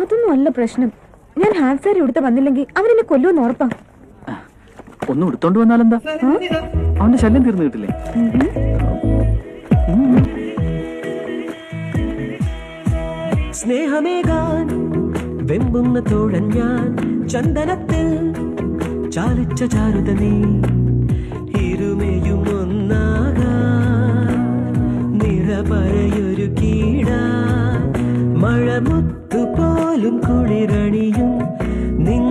അതൊന്നും അല്ല പ്രശ്നം. ഞാൻ ഹാഫ് സാരി ഉടുത്ത വന്നില്ലെങ്കിൽ അവനെന്നെ കൊല്ലുമെന്ന് ഉറപ്പാ. ഒന്നും എടുത്തോണ്ട് വന്നാലെന്താ? അവന്റെ ശല്യം തീർന്നു കിട്ടില്ലേ? സ്നേഹമേകാൻ വെമ്പുന്ന തോഴൻ ഞാൻ, ചന്ദനത്തിൽ ചാലിച്ച ചാരുത നീ, ഇരുമയും ഒന്നാകാൻ നിറപറയൊരു കീട, മഴമുത്തു പോലും കുളിരണിയും നിൻ